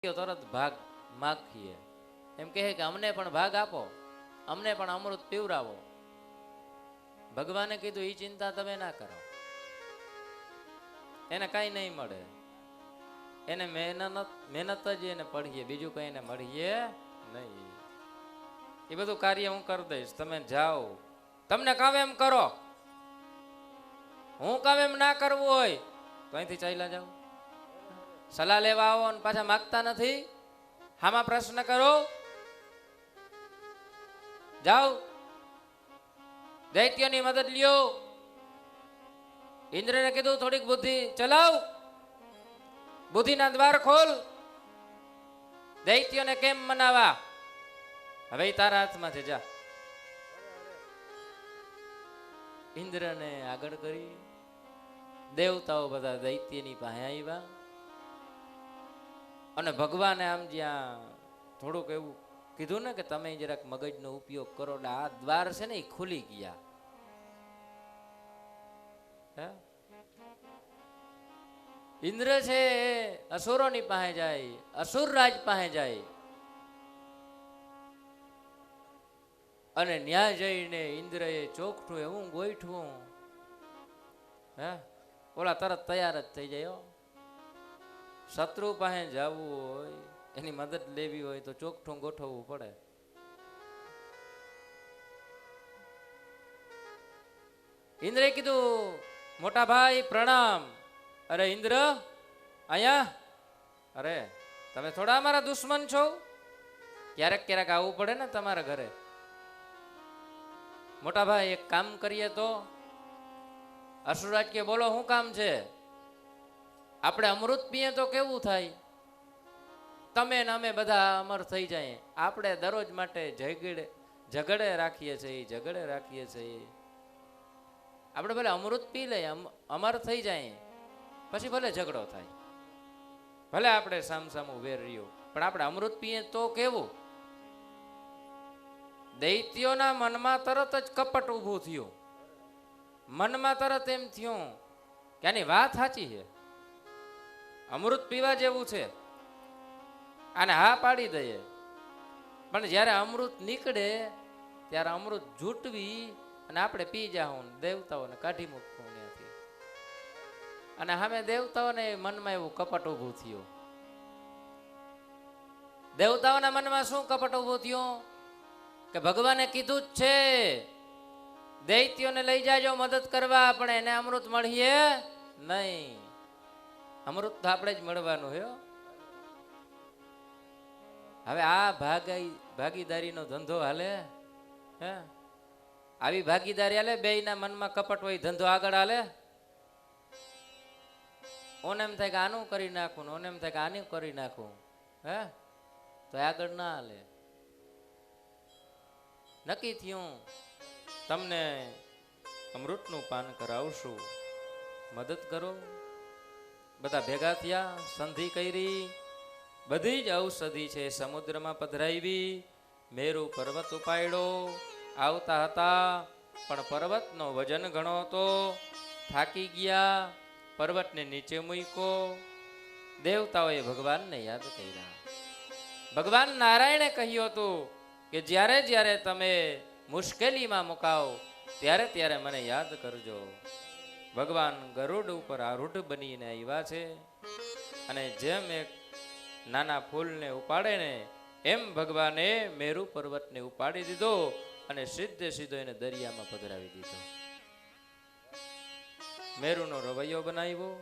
તરત ભાગ માગીએ એમ કહે કે અમને પણ ભાગ આપો, અમને પણ અમૃત પીવરાવો. ભગવાને કીધું એ ચિંતા તમે ના કરો, એને કઈ નહીં મળે. એને મહેનત જ એને પડીએ, બીજું કઈ એને મળીએ નહીં. એ બધું કાર્ય હું કરી દઈશ, તમે જાઓ, તમને કામ એમ કરો. હું કામ એમ ના કરવું હોય તો અહીંથી ચાલ્યા જાઓ. સલાહ લેવા આવો અને પાછા માગતા નથી. હામાં પ્રશ્ન કરો, જાઓ દૈત્યની મદદ લ્યો. ઇન્દ્રને કીધું થોડીક બુદ્ધિ ચલાવ, બુદ્ધિના દ્વાર ખોલ. દૈત્યોને કેમ મનાવા, હવે તારા હાથમાં છે, જા. ઇન્દ્રને આગળ કરી દેવતાઓ બધા દૈત્યની પાસે આવ્યા અને ભગવાને આમ જ્યાં થોડુંક એવું કીધું ને કે તમે જરાક મગજનો ઉપયોગ કરો, એટલે આ દ્વાર છે ને એ ખુલી ગયા. ઇન્દ્ર છે અસુરોની પાસે જાય, અસુર રાજ પાસે જાય અને ન્યા જઈને ઇન્દ્રએ ચોકઠું એવું ગોઈઠું, ઓલા તરત તૈયાર જ થઈ જાય. શત્રુ પાસે જવું હોય, એની મદદ લેવી હોય તો ચોકઠું ગોઠવવું પડે. ઇન્દ્રએ કીધું મોટા ભાઈ પ્રણામ. અરે ઇન્દ્ર અહીંયા, અરે તમે થોડા અમારા દુશ્મન છો, ક્યારેક ક્યારેક આવવું પડે ને તમારા ઘરે. મોટા ભાઈ એક કામ કરીએ તો. અસુરરાજ કે બોલો શું કામ છે? આપણે અમૃત પીએ તો કેવું થાય? તમે ને અમે બધા અમર થઈ જાય. આપણે દરરોજ માટે ઝઘડે રાખીએ છીએ. આપણે ભલે અમૃત પી લઈએ, અમર થઈ જાય, પછી ભલે ઝઘડો થાય, ભલે આપણે સામસામું વેર રહ્યું, પણ આપણે અમૃત પીએ તો કેવું? દૈત્યોના મનમાં તરત જ કપટ ઊભું થયું. મનમાં તરત એમ થયું કે આની વાત સાચી છે, અમૃત પીવા જેવું છે, આને હા પાડી દઈએ. પણ જ્યારે અમૃત નીકળે ત્યારે અમૃત જૂટવી અને આપણે પી જાઉં, દેવતાઓને કાઢી મૂકવું ત્યાંથી. અને સામે દેવતાઓને મનમાં એવું કપટ ઊભું થયું. દેવતાઓના મનમાં શું કપટ ઊભું થયું કે ભગવાને કીધું જ છે દૈત્યોને લઈ જાજો મદદ કરવા, પણ એને અમૃત મળીએ નહીં. અમૃત તો આપણે જ મળવાનું છે. હવે આ ભાગીદારીનો ધંધો હાલે? હે, આવી ભાગીદારી હાલે? બેયના મનમાં કપટ હોય, ધંધો આગળ હાલે? ઓને એમ થાય કે આનું કરી નાખું, ઓને એમ થાય કે આનું કરી નાખું, હે, તો આગળ ના હાલે. નક્કી થયું તમને અમૃતનું પાન કરાવશું, મદદ કરો. બધા ભેગા થયા, સંધિ કરી, બધી જ ઔષધિ છે સમુદ્રમાં પધરાવી. મેરુ પર્વત ઉપાડ્યો. આવતા હતા પણ પર્વતનો વજન ઘણો હતો, થાકી ગયા, પર્વતને નીચે મૂક્યો. દેવતાઓએ ભગવાનને યાદ કર્યા. ભગવાન નારાયણે કહ્યું હતું કે જ્યારે જ્યારે તમે મુશ્કેલીમાં મુકાવ ત્યારે ત્યારે મને યાદ કરજો. ભગવાન ગરુડ ઉપર આરૂઢ બનીને આવ્યા છે અને જેમ એક નાના ફૂલને ઉપાડે ને એમ ભગવાને મેરુ પર્વતને ઉપાડી દીધો અને સીધો એને દરિયામાં પધરાવી દીધો. મેરુનો રવૈયો બનાવ્યો.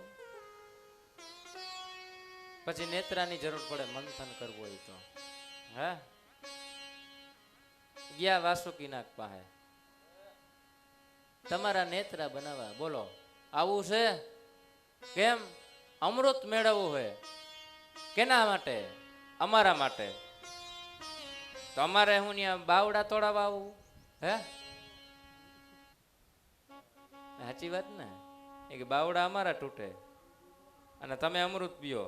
પછી નેત્રાની જરૂર પડે, મંથન કરવું હોય તો ગયા વાસુકીનાગ પાસે, તમારા નેત્રા બનાવવા. બોલો આવું છે? કેમ? અમૃત મેળવવું હોય. કેના માટે? અમારા માટે. તો અમારે હું ત્યાં બાવડા તોડાવવા આવું? હે, સાચી વાત ને? એ કે બાવડા અમારા તૂટે અને તમે અમૃત પીઓ.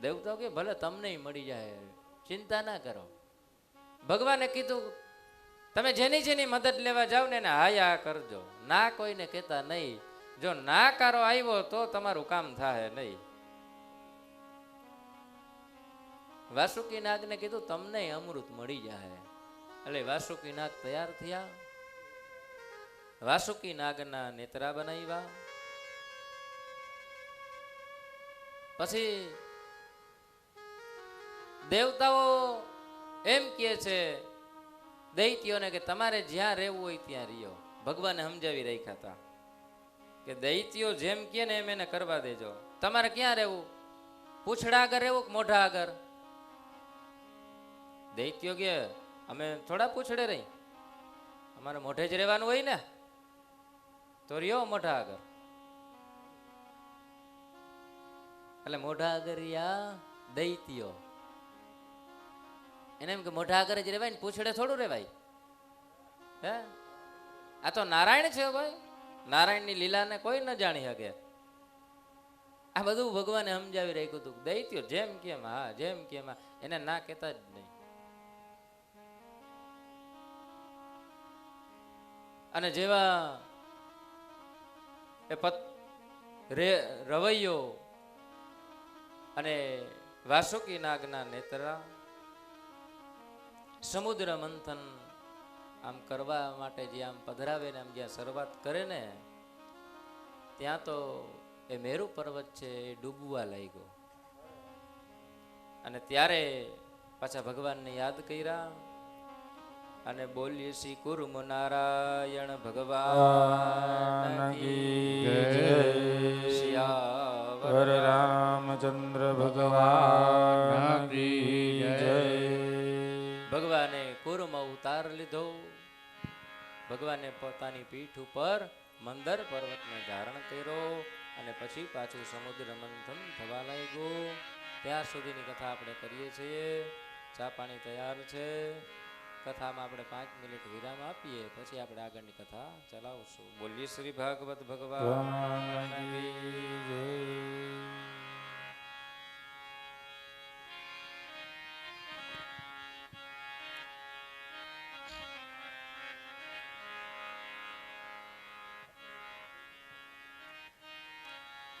દેવતાઓ કે ભલે તમને મળી જાય, ચિંતા ના કરો. ભગવાને કીધું તમે જેની જેની મદદ લેવા જાવ ને એને હાયા કરજો, ના કોઈને કહેતા નહીં. જો નાકારો આવ્યો તો તમારું કામ થાય નહીં. વાસુકી નાગને કીધું તમને અમૃત મળી જાય. એટલે વાસુકી નાગ તૈયાર થયા. વાસુકી નાગના નેત્રા બનાવ્યા. પછી દેવતાઓ એમ કહે છે દૈત્યોને કે તમારે જ્યાં રહેવું હોય ત્યાં રહ્યો. ભગવાને સમજાવી રાખ્યા હતા કે દૈત્યો જેમ કહે ને એમ એને કરવા દેજો. તમારે ક્યાં રહેવું? પૂછડા આગળ રહેવું કે મોઢા આગળ? દૈત્યો કે અમે થોડા પૂછડે રહી, અમારે મોઢે જ રહેવાનું હોય ને, તો રહ્યો મોઢા આગળ. એટલે મોઢા આગળ રહ્યા દૈત્યો. એને એમ કે મોઢા આગળ જ રહેવાય ને પૂછડે થોડું રહેવાય. હે, આ તો નારાયણ છે ભાઈ. નારાયણની લીલાને કોઈ ન જાણી શકે. આ બધું ભગવાને સમજાવી રાખ્યું હતું. દૈત્યો જેમ કેમ હા, જેમ કેમ હા, એને ના કહેતા જ નહીં. અને જેવા એ રવૈયો અને વાસુકી નાગના નેત્રા સમુદ્ર મંથન આમ કરવા માટે જે આમ પધરાવે ને આમ જ્યાં શરૂઆત કરે ને ત્યાં તો એ મેરુ પર્વત છે એ ડૂબવા લાગ્યો. અને ત્યારે પાછા ભગવાનને યાદ કર્યા અને બોલીએ શ્રી કુર્મ નારાયણ ભગવાન કી જય. સિયાવર રામચંદ્ર ભગવાન કી જય. ભગવાને કુર્મ અવતાર લીધો. ભગવાને પોતાની પીઠ ઉપર મંદર પર્વતને ધારણ કર્યો અને પછી પાછું સમુદ્ર મંથન થવા લાગ્યું. ત્યાર સુધીની કથા આપણે કરીએ છીએ. ચા પાણી તૈયાર છે. કથામાં આપણે 5 મિનિટ વિરામ આપીએ, પછી આપણે આગળની કથા ચલાવશું. બોલીએ શ્રી ભાગવત ભગવાન કી જય.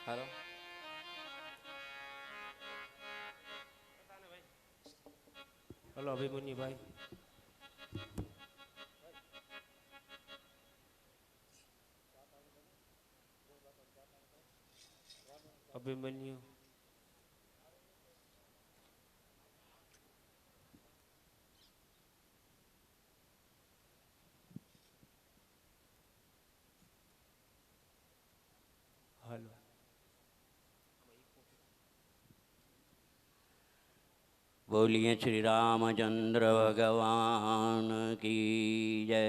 હાલો, હલો અભિમન્યુભાઈ. અભિમન્યુ હાલો. બોલીએ શ્રી રામચંદ્ર ભગવાન કી જય.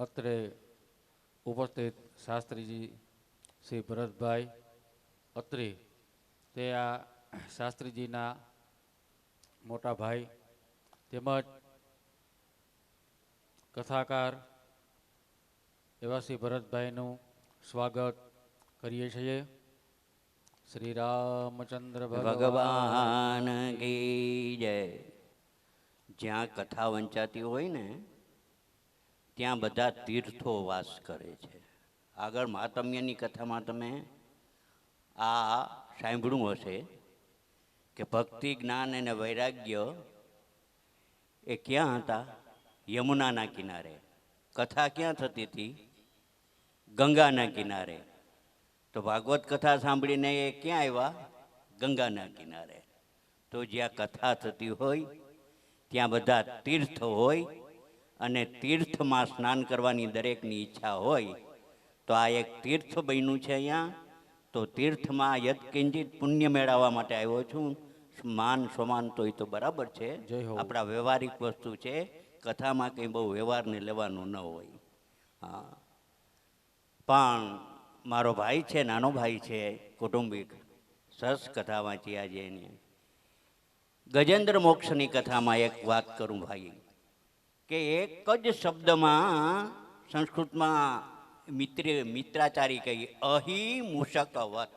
અત્રે ઉપસ્થિત શાસ્ત્રીજી શ્રી ભરતભાઈ અત્રે, તે આ શાસ્ત્રીજીના મોટા ભાઈ તેમજ કથાકાર એવા શ્રી ભરતભાઈનું સ્વાગત કરીએ છીએ. શ્રી રામચંદ્ર ભગવાન કી જય. જ્યાં કથા વંચાતી હોય ને ત્યાં બધા તીર્થો વાસ કરે છે. આગળ મહાત્મ્યની કથામાં તમે આ સાંભળ્યું હશે કે ભક્તિ, જ્ઞાન અને વૈરાગ્ય એ ક્યાં હતા? યમુનાના કિનારે. કથા ક્યાં થતી હતી? ગંગાના કિનારે. તો ભાગવત કથા સાંભળીને એ ક્યાં આવ્યા? ગંગાના કિનારે. તો જ્યાં કથા થતી હોય ત્યાં બધા તીર્થ હોય અને તીર્થમાં સ્નાન કરવાની દરેકની ઈચ્છા હોય. તો આ એક તીર્થ બન્યું છે અહીંયા. તો તીર્થમાં યત્કિંચિત પુણ્ય મેળવવા માટે આવ્યો છું. માન સમાન તો એ તો બરાબર છે, આપણા વ્યવહારિક વસ્તુ છે. કથામાં કંઈ બહુ વ્યવહારને લેવાનું ન હોય. હા, પણ મારો ભાઈ છે, નાનો ભાઈ છે, કૌટુંબિક, સરસ કથા વાંચી આજે એની. ગજેન્દ્ર મોક્ષની કથામાં એક વાત કરું ભાઈ, કે એક જ શબ્દમાં સંસ્કૃતમાં મિત્રાચારી કહી, અહી મૂષકવત.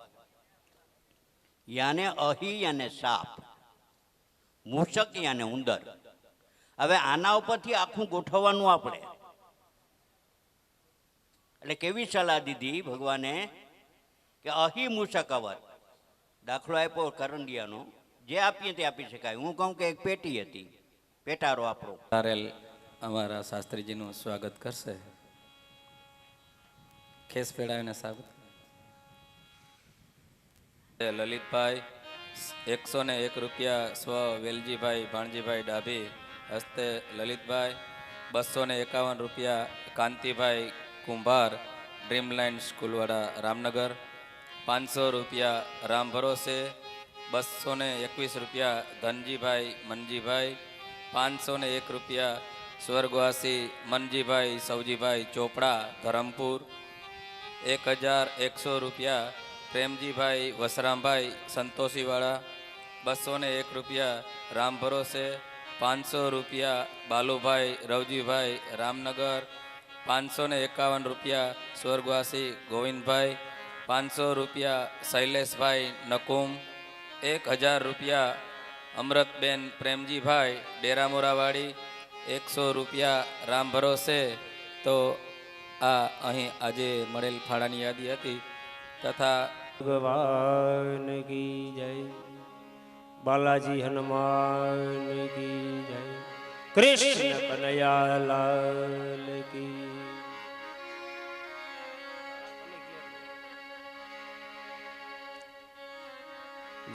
યાને અહી યાને સાપ, મૂષક યાને ઉંદર. હવે આના ઉપરથી આખું ગોઠવવાનું આપણે. એટલે કેવી સલાહ દીધી ભગવાને કે અહી મૂષકવત. દાખલો આપ્યો કરંડિયાનો, જે આપીએ તે આપી શકાય. હું કહું કે એક પેટી હતી, પેટારો આપણો. તારેલ અમારા શાસ્ત્રીજીનું સ્વાગત કરશે. ખેસ પેડાવીને સ્વાગત. લલિતભાઈ 101 રૂપિયા સ્વ વેલજીભાઈ ભાણજીભાઈ ડાભી હસ્તે લલિતભાઈ. 251 રૂપિયા કાંતિભાઈ કુંભાર ડ્રીમલાઇન સ્કૂલવાળા રામનગર. 500 રૂપિયા રામ ભરોસે. 221 રૂપિયા ધનજીભાઈ મનજીભાઈ. 501 રૂપિયા સ્વર્ગવાસી મનજીભાઈ સૌજીભાઈ ચોપડા ધરમપુર. 1100 રૂપિયા પ્રેમજીભાઈ વસરામભાઈ સંતોષીવાળા. 201 રૂપિયા રામ ભરોસે. 500 રૂપિયા બાલુભાઈ રવજીભાઈ રામનગર. 551 રૂપિયા સ્વર્ગવાસી ગોવિંદભાઈ. 500 રૂપિયા શૈલેષભાઈ નકુમ. 1000 રૂપિયા અમૃતબેન પ્રેમજીભાઈ ડેરામોરાવાડી. 100 રૂપિયા રામ ભરોસે. તો આ અહીં આજે મળેલ ફાળાની યાદી હતી. તથા ભગવાન કી જય, બાલાજી હનુમાન કી જય, કૃષ્ણ કનૈયા લાલ કી.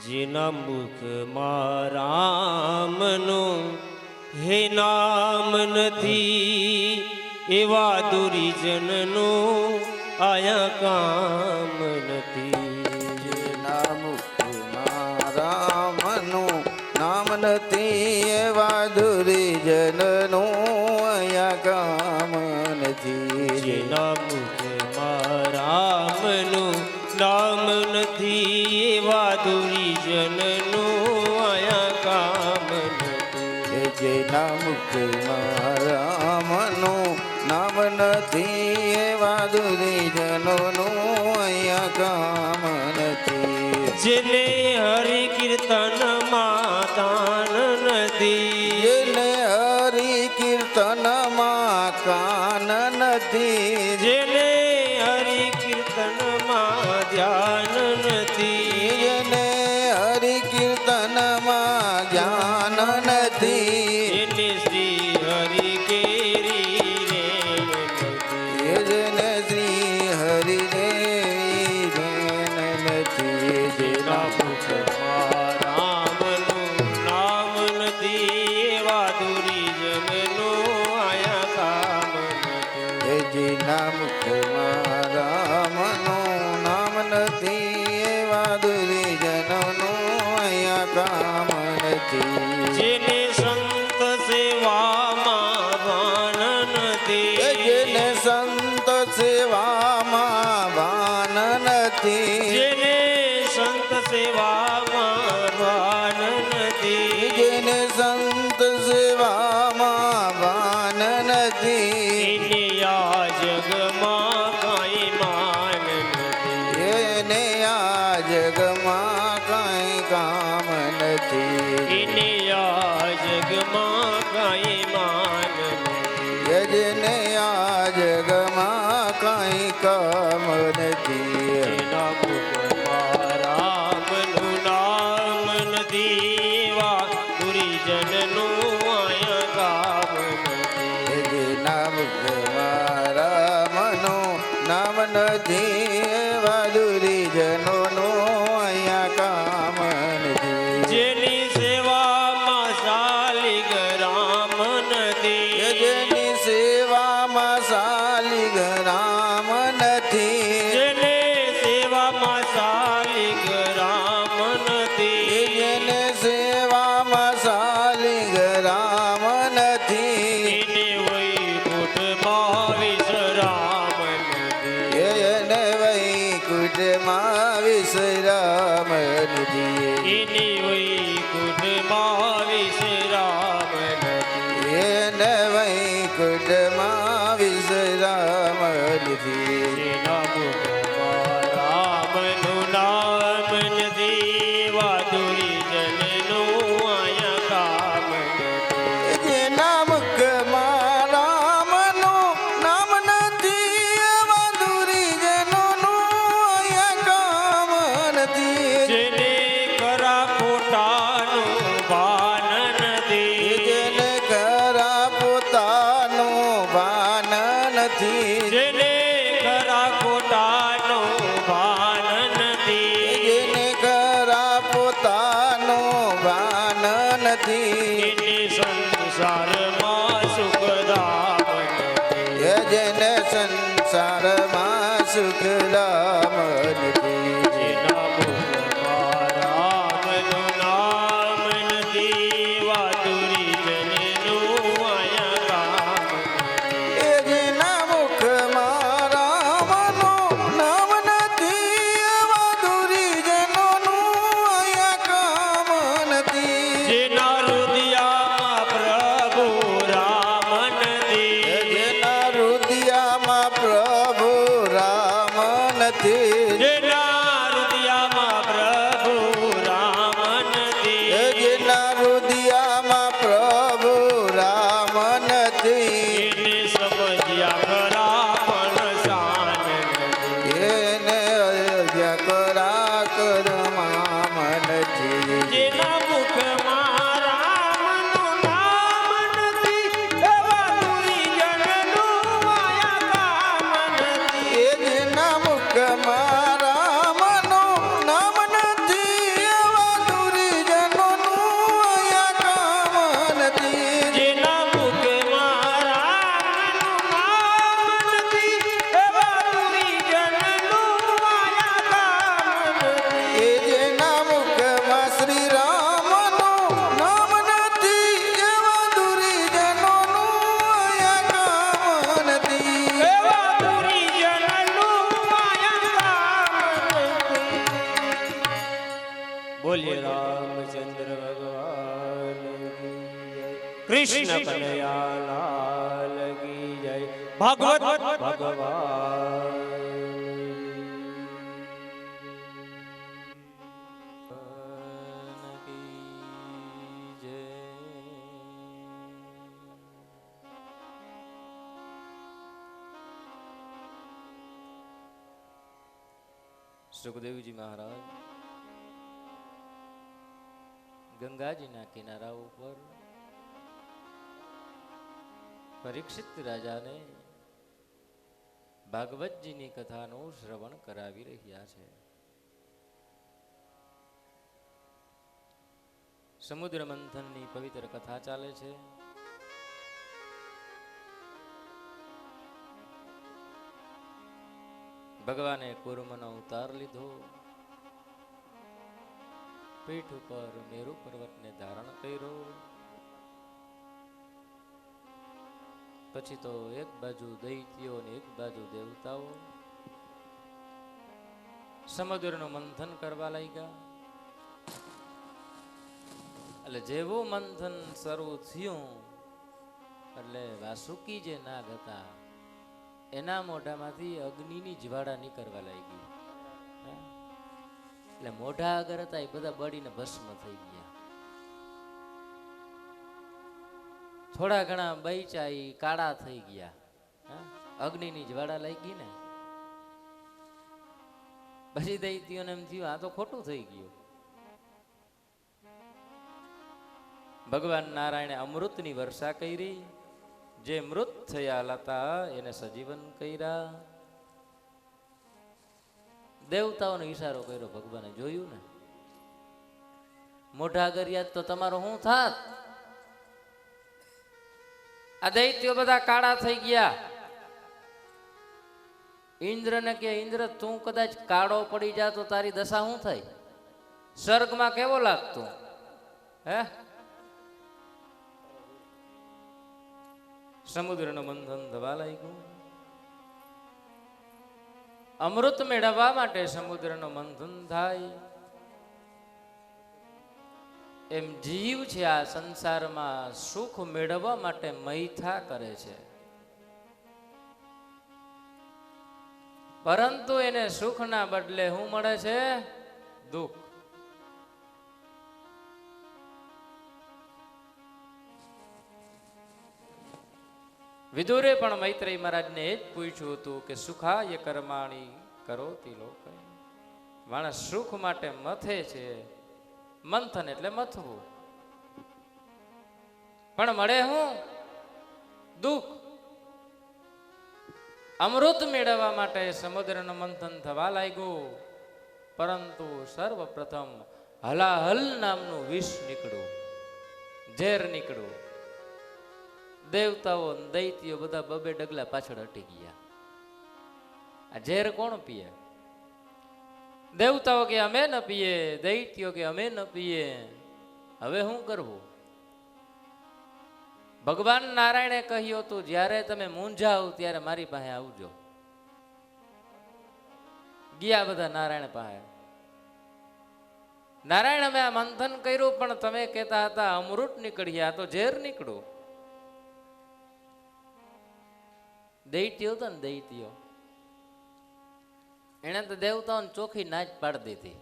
જેના મુખમાં રામનું હે નામ નથી, એવા દુરીજનનું આયા કામ નથી. જેના મુખમાં રામનું નામ નથી, એવા દુર્જનનું અહીંયા કામ નથી. જેના મુખમાં રામનું નામ નથી, એવા દુરીજનનું આયા કામ નથી. જેના મુખમાં રામનું નામ નથી, એવા દુર્જનોનું અહીંયા કામ નથી. જેને હરિ કીર્તનમાં દાન નથી, જેને હરિ કીર્તનમાં કાન નથી, જેને હરિ કીર્તનમાં ધ્યાન નથી, જેને હરિ કીર્તનમાં જ્ઞાન નથી, એને શ્રી હરિ કેરી રેણ નથી. જેને શ્રી હરિ દેવી રેણ નથી. જેના મુખમાં રામનું નામ નથી, એવા દુરીજનનું આયા કામ નથી. જેના મુખમાં રામનું નામ નથી, એવા દુર્જનોનું અહીંયા કામ નથી. જેને સંત સેવામાં ભાન નથી, જેને સંત સેવામાં ભાન નથી, જેને સંત સેવામાં ભાન નથી, જેને સંત સેવામાં ભાન નથી, એને આ જગમાં કાંઈ માન નથી. એને આ જગમાં કાંઈ કામ નથી. એને આ જગમાં કાંઈ માન નથી. જેને આ જગમાં કાંઈ કામ નથી. જેના મુખમાં રામનું નામ નથી, એવા દુરીજનનું આયા કામ નથી. જેના મુખમાં રામનું નામ નથી, એવા દુરીજનોનું અહીંયા કામ નથી. જેની સેવામાં શાલિગ્રામ નથી, જેની સેવામાં શાલિગ્રામ નથી, જેને સેવામાં શાલિગ્રામ નથી, જેને સેવામાં શાલિગ્રામ નથી, એને વૈકુંઠમાં વિશ્રામ નથી. એને વૈકુંઠમાં વિશ્રામ નથી. એને વૈકુંઠમાં વિશ્રામ નથી. એને વૈકુંઠમાં વિશ્રામ નથી. જેના મુખમાં રામનું નામ નથી, એવા દુરીજનનું આયા કામ નથી. જેના મુખમાં રામનું નામ નથી, એવા દુરીજનોનું અહીંયા કામ નથી. જેને ખરા ખોટા નથી એને સંસારમાં સુખધામ નથી. એ જેને સંસારમાં સુખ ધામ નથી જેના મુખમાં રામનું નામ નથી, વાદુરી જનનું આયા કામ નથી. એ જેના મુખમાં રામનું નામ નથી એવા દુરીજનોનું અહીંયા કામ નથી જેના હૃદયમાં પ્રભુ રામ નથી. જેના હૃદયમાં પ્રભુ રામ નથી જેના હૃદયમાં પ્રભુ રામ નથી. જેના હૃદયમાં પ્રભુ રામ નથી એને સમજ્યા ખરા પણ શાન નથી. એને અયોધ્યા કરા કરમામ નથી જેના મુખમાં રામનું નામ નથી, એવા દુર્જનનું આયા કામ નથી. એ જેના મુખમાં રામનું નામ નથી એવા દુરીજનોનું અહીંયા કામ નથી જેના મુખમાં રામનું નામ નથી, એવા દુર્જનનું આયા કામ નથી. એ જેના મુખમાં શ્રી રામનું નામ નથી એવા દુરીજનોનું અહીંયા કામ નથી એવા દુર્જનનું આયા કામ નથી. બોલીએ રામચંદ્ર ભગવાન કી જય. કૃષ્ણ કનૈયા લાલ કી જય. ભાગવત ભગવાન સુખદેવજી મહારાજ ગંગાજીના કિનારા ઉપર પરીક્ષિત રાજાને ભાગવતજીની કથાનું શ્રવણ કરાવી રહ્યા છે. સમુદ્ર મંથનની પવિત્ર કથા ચાલે છે. ભગવાને કુર્મનો અવતાર લીધો, પીઠ ઉપર મેરુ પર્વતને ધારણ કર્યો. પછી તો એક બાજુ દૈત્યો ને એક બાજુ દેવતાઓ સમુદ્રનું મંથન કરવા લાગ્યા. એટલે જેવું મંથન શરૂ થયું એટલે વાસુકી જે નાગ હતા એના મોઢામાંથી અગ્નિની જ્વાળા નીકળવા લાગી. એટલે મોઢા આગળ હતા એ બધા બળીને ભસ્મ થઈ ગયા. થોડા ઘણા બૈચા એ કાળા થઈ ગયા. અગ્નિની જ્વાળા લાગી ને પછી દૈત્યોને એમ થયું આ તો ખોટું થઈ ગયું. ભગવાન નારાયણે અમૃતની વર્ષા કરી. જે મૃત થયા હતા એને સજીવન કર્યા. દેવતાઓનો ઈશારો કર્યો ભગવાને. જોયું ને મોઢા ગરિયા તો તમારો શું થાત? આ દૈત્યો બધા કાળા થઈ ગયા. ઇન્દ્રને કે ઇન્દ્ર તું કદાચ કાળો પડી જા તો તારી દશા શું થાય? સ્વર્ગમાં કેવો લાગતું? હે સમુદ્રનું મંથન થવા લાગ્યું. અમૃત મેળવવા માટે સમુદ્રનું મંથન થાય. એમ જીવ છે આ સંસારમાં સુખ મેળવવા માટે મૈથા કરે છે, પરંતુ એને સુખના બદલે શું મળે છે? દુઃખ. વિદુરે પણ મૈત્રેય મહારાજને એ જ પૂછ્યું હતું કે સુખાય કર્માણી કરોતિ લોક. માણસ સુખ માટે મથે છે. મંથન એટલે મથવું, પણ મળે હું? દુઃખ. અમૃત મેળવવા માટે સમુદ્રનું મંથન થવા લાગ્યું, પરંતુ સર્વપ્રથમ હલાહલ નામનું વિષ નીકળ્યું. ઝેર નીકળ્યું. દેવતાઓ દૈત્યો બધા બબે ડગલા પાછળ હટી ગયા. આ ઝેર કોણ પીએ? દેવતાઓ કે અમે ન પીએ, દૈત્યો કે અમે ન પીએ. હવે શું કરવું? ભગવાન નારાયણે કહ્યું હતું જ્યારે તમે મૂંઝાવ ત્યારે મારી પાસે આવજો. ગયા બધા નારાયણ પાસે. નારાયણ અમે આ મંથન કર્યું પણ તમે કહેતા હતા અમૃત નીકળ્યા, તો ઝેર નીકળ્યું. દૈત્યો હતો ને દૈત્યો, એને તો દેવતાઓને ચોખ્ખી ના જ પાડી દીધી,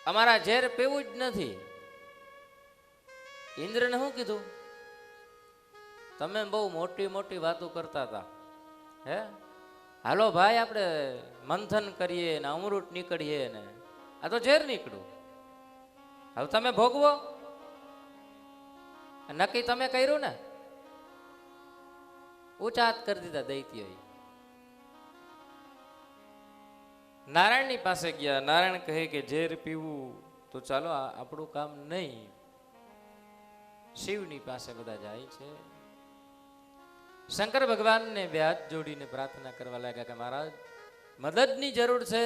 અમારા ઝેર પીવું જ નથી. ઇન્દ્રને શું કીધું? તમે બહુ મોટી મોટી વાતો કરતા હતા, હે હાલો ભાઈ આપણે મંથન કરીએ ને અમૃત નીકળીએ ને આ તો ઝેર નીકળ્યું, હવે તમે ભોગવો. નક્કી તમે કર્યું ને. ઊંચા હાથ કરી દીધા દૈત્યોએ. નારાયણની પાસે ગયા. નારાયણ કહે કે ઝેર પીવું તો ચાલો આપણું કામ નહીં. શિવની પાસે બધા જાય છે. શંકર ભગવાનને બે હાથ જોડીને પ્રાર્થના કરવા લાગ્યા કે મહારાજ મદદની જરૂર છે,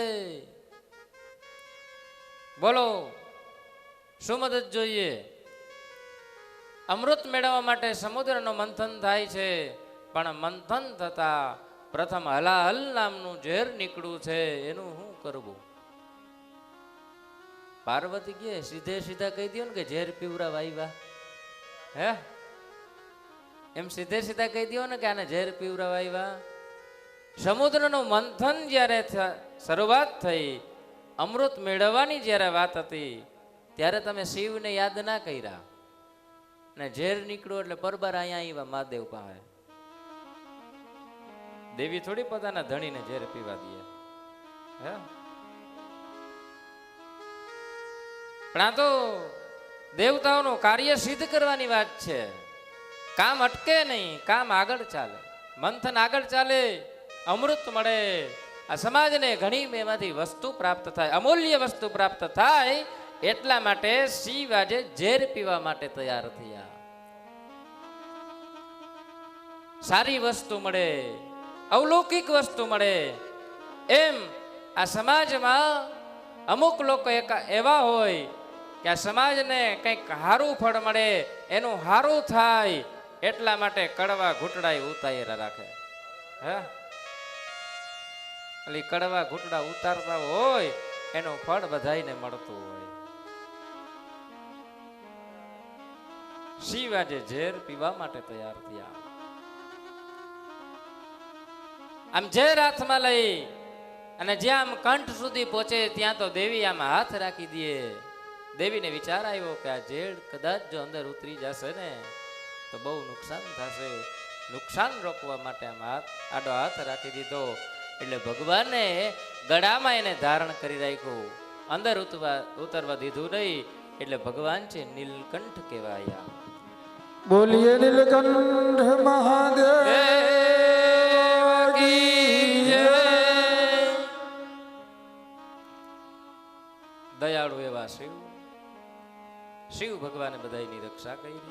બોલો શું મદદ જોઈએ? અમૃત મેળવવા માટે સમુદ્રનો મંથન થાય છે, પણ મંથન થતા પ્રથમ હલાહલ નામનું ઝેર નીકળ્યું છે, એનું શું કરવું? પાર્વતી કે સીધે સીધા કહી દો ને કે ઝેર પીવરાવા આવ્યા, હે એમ સીધે સીધા કહી દો ને કે આને ઝેર પીવરાવા આવ્યા. સમુદ્રનું મંથન જ્યારે શરૂઆત થઈ, અમૃત મેળવવાની જ્યારે વાત હતી ત્યારે તમે શિવને યાદ ના કર્યા ને ઝેર નીકળ્યું એટલે પરબાર અહીંયા આવ્યા મહાદેવ પાસે. દેવી થોડી પોતાના ધણીને ઝેર પીવા દે, હે પણ આ તો દેવતાઓનું કાર્ય સિદ્ધ કરવાની વાત છે. કામ અટકે નહીં, કામ આગળ ચાલે, મંથન આગળ ચાલે, અમૃત મળે. આ સમાજને ઘણી એમાંથી વસ્તુ પ્રાપ્ત થાય, અમૂલ્ય વસ્તુ પ્રાપ્ત થાય. એટલા માટે શિવ આજે ઝેર પીવા માટે તૈયાર થયા. સારી વસ્તુ મળે, અવલૌકિક વસ્તુ મળે. એમ આ સમાજમાં અમુક લોકો એવા હોય કે આ સમાજને કંઈક સારું ફળ મળે, એનું સારું થાય, એટલા માટે કડવા ઘૂંટડા ઉતાર્યા રાખે. હે એટલે કડવા ઘૂંટડા ઉતારતા હોય એનું ફળ બધાઈને મળતું હોય. શિવ આજે ઝેર પીવા માટે તૈયાર થયા. આમ ઝેર હાથમાં લઈ અને જ્યાં આમ કંઠ સુધી પહોંચે ત્યાં તો દેવી આમ હાથ રાખી દે. દેવીને વિચાર આવ્યો કે આ ઝેર કદાચ જો અંદર ઉતરી જશે ને તો બહુ નુકસાન થશે. નુકસાન રોકવા માટે આમ આડો હાથ રાખી દીધો. એટલે ભગવાને ગળામાં એને ધારણ કરી રાખ્યું, અંદર ઉતરવા દીધું નહીં. એટલે ભગવાન છે નીલકંઠ કહેવાયા. બોલીએ નીલકંઠ મહાદેવ કી જય. દયાળુ એવા શિવ. શિવ ભગવાને બધાની રક્ષા કરી.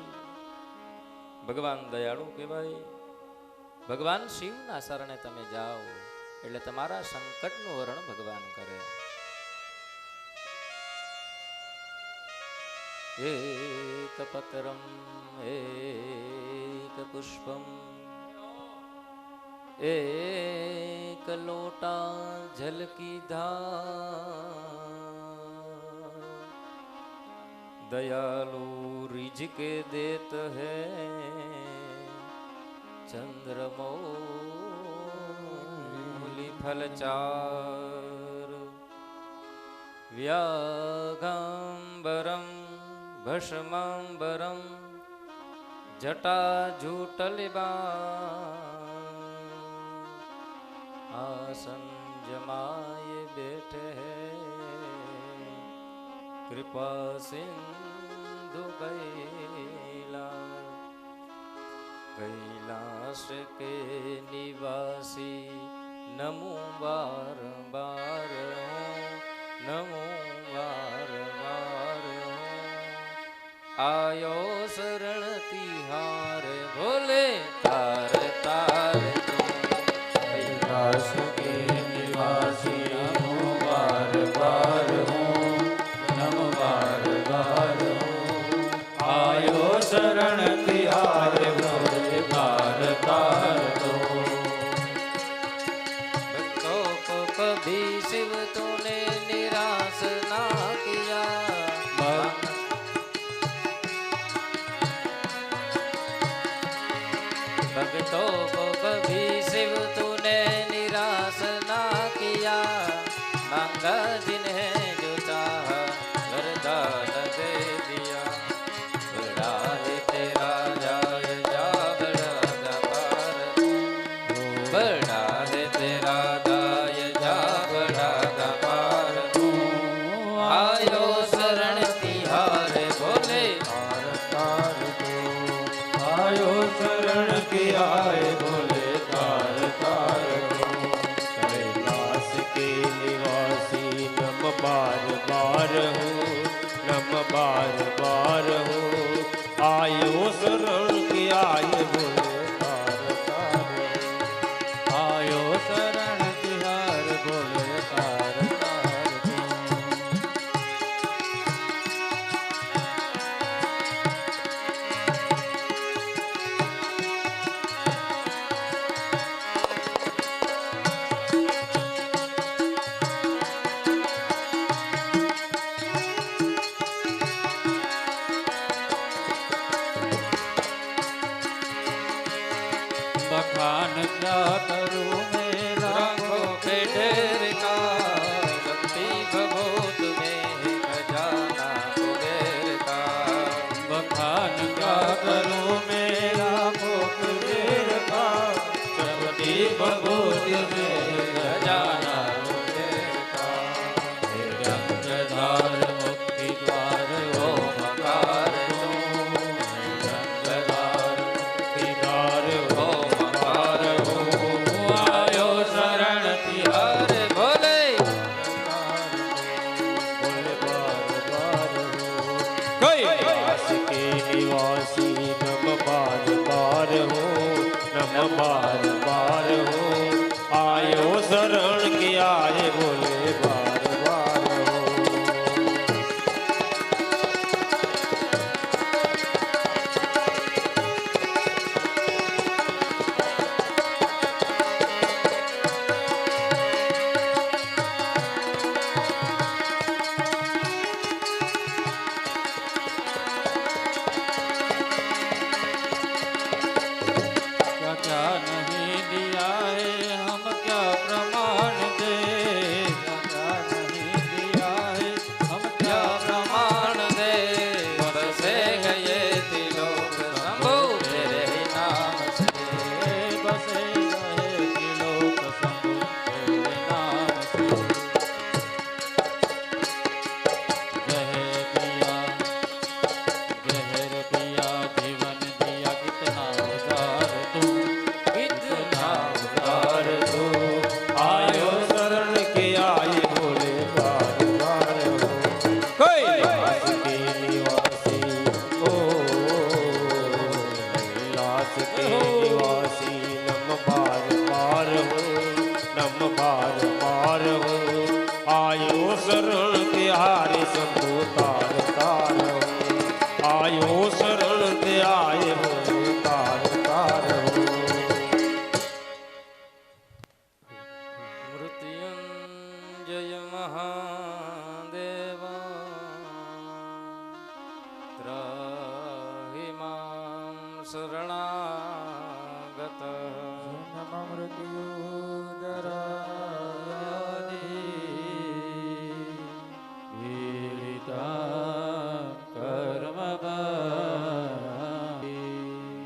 ભગવાન દયાળુ કહેવાય. ભગવાન શિવના શરણે તમે જાઓ એટલે તમારા સંકટનું હરણ ભગવાન કરે. એક પત્રમ એક પુષ્પમ એક લોટા ઝલકી ધાર दयालु रिझ के देत है चंद्रमौलि फलचार व्याघांबरम भस्मांबरम जटाजूटलिबा आसन जमाए बैठे हैं कृपा सिंधु कैलाश के निवासी नमो बार बार नमो बार बार આયો શરણ તિહાર ભોલે તાર તાર તું कैलाश के निवासी हूँ बार बार हूँ नम बार बार हूँ आयो शरण तिहार भोले बार तार दो भक्तों को कभी शिव तूने निराश ना किया भक्तों को कभी शिव तूने निराश ना किया मांगा जिन्हें जो चाहा वरदान दे दिया बड़ा है तेरा जाय जा बड़ा गवार बड़ा है तेरा दाय जा बड़ा गवार आयो शरण तिहार बोले तार तार दो आयो शरण की आए भोले तार तार दो कैलाश के निवासी नम बार बार हो नम बार बार हो आयो शरण की आए बोले तार तार दो आयो शरण तिहार भोले तार तार दो बखान क्या करूँ मेरा रंगों के ढेर का भक्ति भभूत में है खजाना कुबेर का बखान क्या करूँ मेरा पोखरेर का चपटी बबूत में खजाना कुबेर का हे गंगाधार मुक्ति द्वार ओ मकार तू गंगाधार दीदार ओ मकार हो आयो शरण तिहार अरे भोले बोले बार बार हो कैलाश के निवासी नम बार बार हो नम बार बार हो आयो शरण के आए बोले बार बार हो क्या क्या नहीं दिया है हम क्या प्रमाण दे क्या क्या नहीं दिया है हम क्या क्या प्रमाण दे बरसे गए तिलोक शंभु तेरे ही नाम से बसे रहे त्रिलोक शंभु तेरे नाम से जहर पिया जीवन दिया कितना उदार तू कितना बार हो आयो शरण के आए बोले बार बार हो कैलाश के निवासी ओ कैलाश के निवासी नम बार बार हो नम बार बार हो आयो शरण के हारे शंभु तार तार हो आयो शरण के आए बोले तार तार हो मृत्युंजय महादेवा त्राहि मां शरणागतः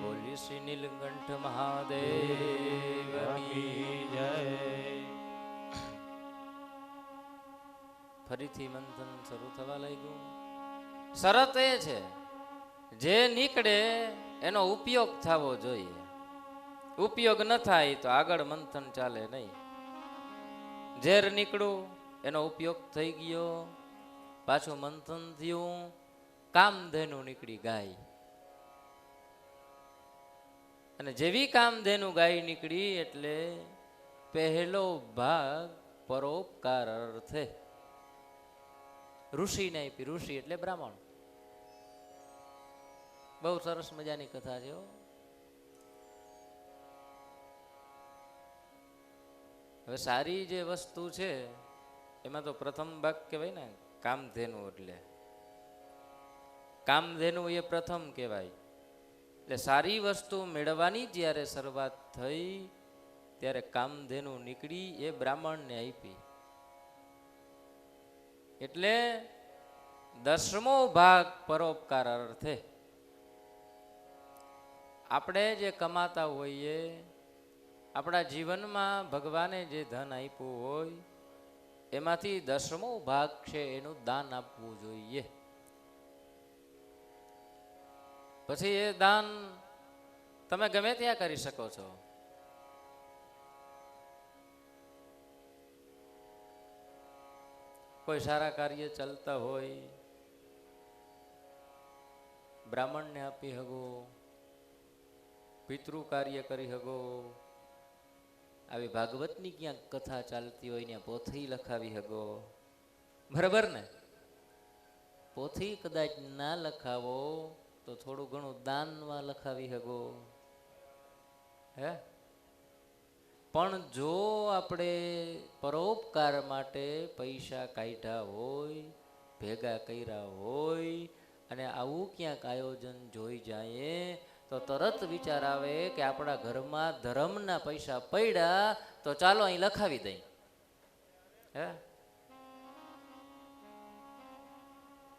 બોલી શ્રી નીલકંઠ મહાદેવ કી જય ફરીથી મંથન શરૂ થવા લાગ્યું. શરત એ છે જે નીકળે એનો ઉપયોગ થવો જોઈએ. ઉપયોગ ન થાય તો આગળ મંથન ચાલે નહીં. ઝેર નીકળ્યું એનો ઉપયોગ થઈ ગયો, પાછું મંથન થયું, કામધેનુ નીકળી ગાય. અને જેવી કામધેનુ ગાય નીકળી એટલે પહેલો ભાગ પરોપકાર અર્થે ઋષિને આપી. ઋષિ એટલે બ્રાહ્મણ. બહુ સરસ મજાની કથા છે. હવે સારી જે વસ્તુ છે એમાં તો પ્રથમ ભાગ કહેવાય ને કામધેનુ. એટલે કામધેનુ એ પ્રથમ કહેવાય. એટલે સારી વસ્તુ મેળવવાની જ્યારે શરૂઆત થઈ ત્યારે કામધેનુ નીકળી એ બ્રાહ્મણને આપી. એટલે 10મો ભાગ પરોપકાર અર્થે આપણે જે કમાતા હોઈએ, આપણા જીવનમાં ભગવાને જે ધન આપ્યું હોય એમાંથી 10મો ભાગ છે એનું દાન આપવું જોઈએ. પછી એ દાન તમે ગમે ત્યાં કરી શકો છો. કોઈ સારા કાર્ય ચાલતા હોય બ્રાહ્મણને આપી હગો, પિતૃ કાર્ય કરી હગો, આવી ભાગવતની ક્યાંક કથા ચાલતી હોય ત્યાં પોથી લખાવી હગો. બરાબર ને? પોથી કદાચ ના લખાવો તો થોડું ઘણું દાનમાં લખાવી હગો. હે? પણ જો આપણે પરોપકાર માટે પૈસા કાઢ્યા હોય, ભેગા કર્યા હોય અને આવું ક્યાંક આયોજન જોઈ જાય તો તરત વિચાર આવે કે આપણા ઘરમાં ધર્મના પૈસા પડ્યા તો ચાલો અહીં લખાવી દઈ. હે?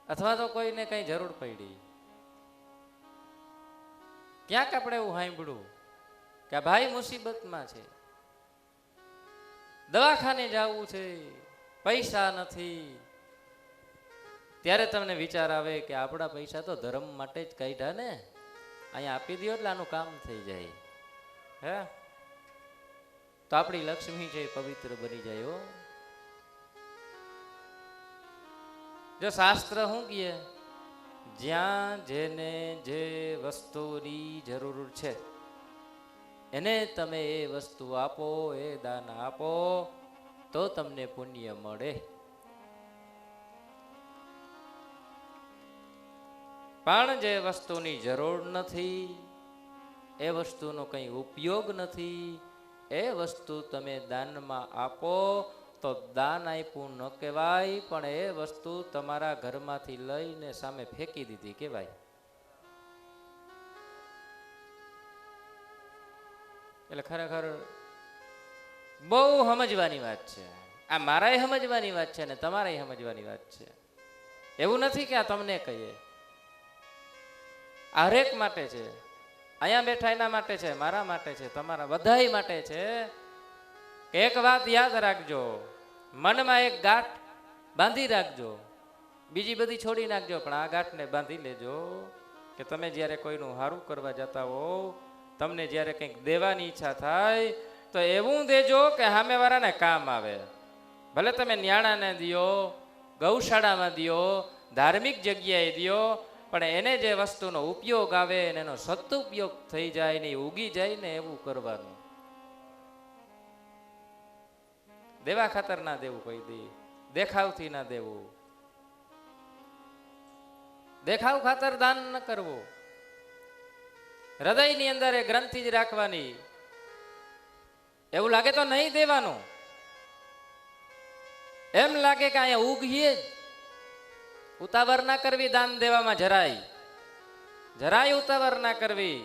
અથવા તો કોઈને કઈ જરૂર પડી, ક્યાંક આપણે એવું સાંભળ્યું કે ભાઈ મુસીબતમાં છે, દવાખાને જવું છે, પૈસા નથી, ત્યારે તમને વિચાર આવે કે આપણા પૈસા તો ધર્મ માટે જ કાઢ્યા ને, અહીંયા આપી દો એટલે આનું કામ થઈ જાય. હે? તો આપણી લક્ષ્મી છે પવિત્ર બની જાય. હો, જો શાસ્ત્ર શું કહે, જ્યાં જેને જે વસ્તુની જરૂર છે એને તમે એ વસ્તુ આપો, એ દાન આપો તો તમને પુણ્ય મળે. પણ જે વસ્તુની જરૂર નથી, એ વસ્તુનો કંઈ ઉપયોગ નથી, એ વસ્તુ તમે દાનમાં આપો તો દાન આપ્યું ન કહેવાય, પણ એ વસ્તુ તમારા ઘરમાંથી લઈને સામે ફેંકી દીધી કહેવાય. એટલે ખરેખર બહુ સમજવાની વાત છે. આ મારાય સમજવાની વાત છે ને તમારાય સમજવાની વાત છે. એવું નથી કે આ તમને કહીએ, આ હરેક માટે છે. અહીંયા બેઠા એના માટે છે, મારા માટે છે, તમારા બધાય માટે છે. એક વાત યાદ રાખજો, મનમાં એક ગાંઠ બાંધી રાખજો, બીજી બધી છોડી નાખજો, પણ આ ગાંઠને બાંધી લેજો કે તમે જ્યારે કોઈનું સારું કરવા જતા હો, તમને જ્યારે કંઈક દેવાની ઈચ્છા થાય તો એવું દેજો કે સામેવાળાને કામ આવે. ભલે તમે ન્યાણાને દિયો, ગૌશાળામાં દિયો, ધાર્મિક જગ્યાએ દિયો, પણ એને જે વસ્તુનો ઉપયોગ આવે અને એનો સદુપયોગ થઈ જાય ને ઉગી જાય ને એવું કરવાનું. દેવા ખાતર ના દેવું, કોઈ દી દેખાવથી ના દેવું, દેખાવ ખાતર દાન ન કરવું. હૃદયની અંદર એ ગ્રંથિ જ રાખવાની. એવું લાગે તો નહીં દેવાનું, એમ લાગે કે અહીંયા ઉગીએ જ. ઉતાવળ ના કરવી દાન દેવામાં, જરાય ઉતાવળ ના કરવી.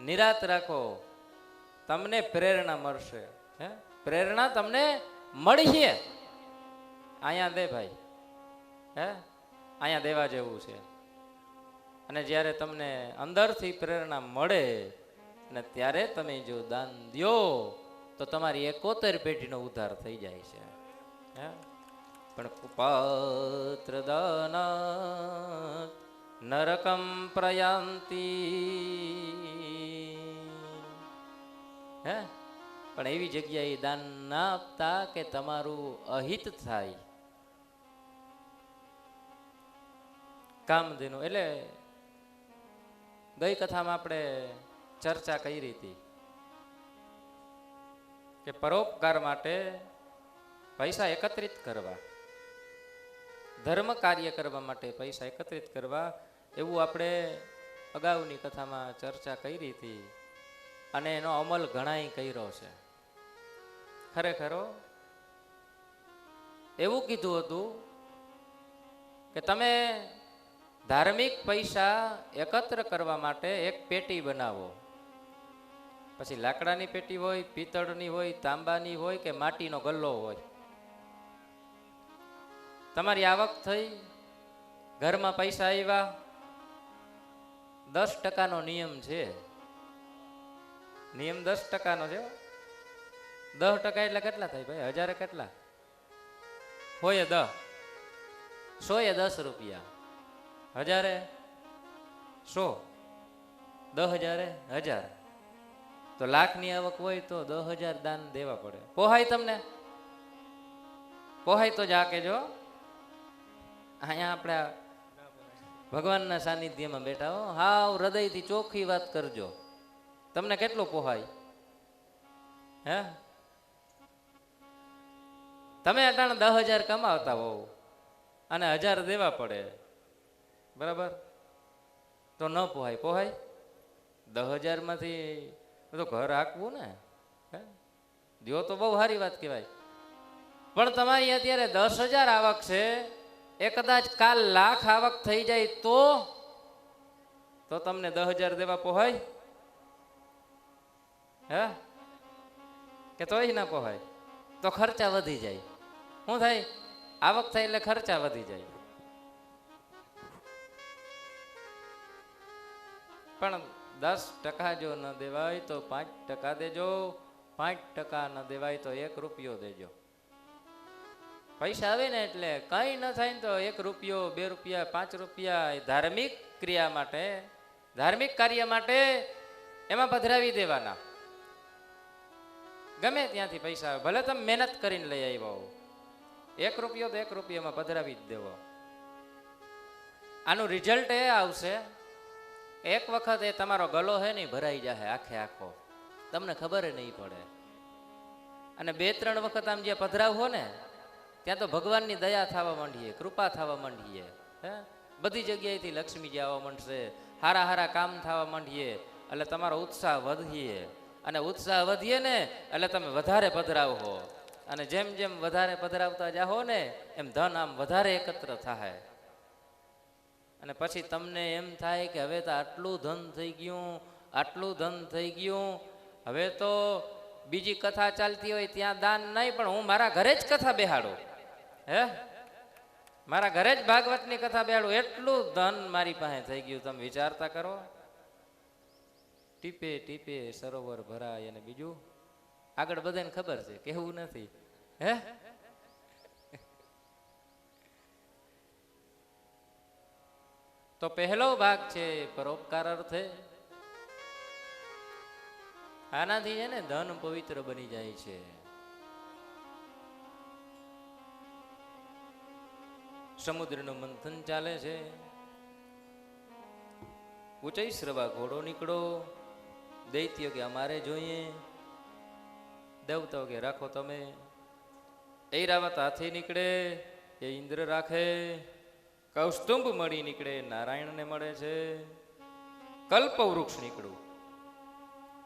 નિરાત રાખો, તમને પ્રેરણા મળશે. હે? પ્રેરણા તમને મળીએ. અહીંયા દે ભાઈ, હે, અહીંયા દેવા જેવું છે. અને જ્યારે તમને અંદરથી પ્રેરણા મળે ને ત્યારે તમે જો દાન દો તો તમારી 71 પેઢીનો ઉદ્ધાર થઈ જાય છે. હે? પણ કુપાત્ર દાન નરકમ પ્રયાંતિ. હે? પણ એવી જગ્યાએ દાન ના આપતા કે તમારું અહિત થાય. કામધેનુ એટલે ગઈ કથામાં આપણે ચર્ચા કરી હતી કે પરોપકાર માટે પૈસા એકત્રિત કરવા, ધર્મ કાર્ય કરવા માટે પૈસા એકત્રિત કરવા, એવું આપણે અગાઉની કથામાં ચર્ચા કરી હતી અને એનો અમલ ઘણાય કર્યો છે. ખરેખરો એવું કીધું હતું કે તમે ધાર્મિક પૈસા એકત્ર કરવા માટે એક પેટી બનાવો, પછી લાકડાની પેટી હોય, પિત્તળની હોય, તાંબાની હોય કે માટીનો ગલ્લો હોય. તમારી આવક થઈ, ઘરમાં પૈસા આવ્યા, 10% નિયમ છે. નિયમ 10% છે. 10% એટલે કેટલા થાય ભાઈ? 1000 કેટલા હોય? 10. 100 એ 10 રૂપિયા, 1000 એ 100, 10,000 એ 1000. તો લાખની આવક હોય તો 10,000 દાન દેવા પડે. પોહાય તમને? પોહાય તો જા કે જો અહીંયા આપણે ભગવાનના સાનિધ્યમાં બેઠા હો, હાવ હૃદયથી ચોખ્ખી વાત કરજો. તમને કેટલું પોહાય? હે? તમે અટાણે 10,000 કમાવતા હોવ અને 1000 દેવા પડે, બરાબર? તો ન પોહાય. પોહાય? 10,000 માંથી તો ઘર હાંકવું ને. હે? દ્યો તો બહુ સારી વાત કહેવાય. પણ તમારી અત્યારે 10,000 આવક છે, એ કદાચ કાલ લાખ આવક થઈ જાય તો તમને 10,000 દેવા પોહાય? હે? કે તોય ના પોહાય? તો ખર્ચા વધી જાય. શું થાય? આવક થાય એટલે ખર્ચા વધી જાય. પણ 10% જો ન દેવાય તો 5% દેજો, 5% ન દેવાય તો 1 રૂપિયો દેજો. પૈસા આવે ને એટલે કઈ ન થાય ને તો 1 રૂપિયો, 2 રૂપિયા, 5 રૂપિયા એ ધાર્મિક ક્રિયા માટે, ધાર્મિક કાર્ય માટે એમાં પધરાવી દેવાના. ગમે ત્યાંથી પૈસા આવે, ભલે તમે મહેનત કરીને લઈ આવ્યા હો, 1 રૂપિયો તો 1 રૂપિયામાં પધરાવી જ દેવો. આનું રિઝલ્ટ એ આવશે, એક વખત એ તમારો ગલો હે ને ભરાઈ જશે આખે આખો, તમને ખબર નહીં પડે. અને 2-3 વખત આમ જે પધરાવ હો ને ત્યાં તો ભગવાનની દયા થવા માંડીએ, કૃપા થવા માંડીએ. હે? બધી જગ્યાએથી લક્ષ્મીજી આવવા માંડશે, હારા હારા કામ થવા માંડીએ, એટલે તમારો ઉત્સાહ વધીએ. અને ઉત્સાહ વધીએ ને એટલે તમે વધારે પધરાવો, અને જેમ જેમ વધારે પધરાવતા જાઓ ને એમ ધન આમ વધારે એકત્ર થાય. અને પછી તમને એમ થાય કે હવે તો આટલું ધન થઈ ગયું, આટલું ધન થઈ ગયું, હવે તો બીજી કથા ચાલતી હોય ત્યાં દાન નહીં, પણ હું મારા ઘરે જ કથા બેહાડું. હે? મારા ઘરે જ ભાગવતની કથા બેહાડું, એટલું ધન મારી પાસે થઈ ગયું. તમે વિચારતા કરો. ટીપે ટીપે સરોવર ભરાય, અને બીજું આગળ બધાને ખબર છે, કેવું નથી. હે? તો પહેલો ભાગ છે પરોપકાર અર્થે. આનાથી છે ને ધન પવિત્ર બની જાય છે. સમુદ્રનું મંથન ચાલે છે, ઊંચાઈ શ્રવા ઘોડો નીકળો, દૈત્યો કે અમારે જોઈએ, દેવતાઓ કે રાખો તમે. ઐરાવત હાથી નીકળે, એ ઇન્દ્ર રાખે. કૌસ્તુંભ મળી નીકળે, નારાયણને મળે છે. કલ્પ વૃક્ષ નીકળ્યું,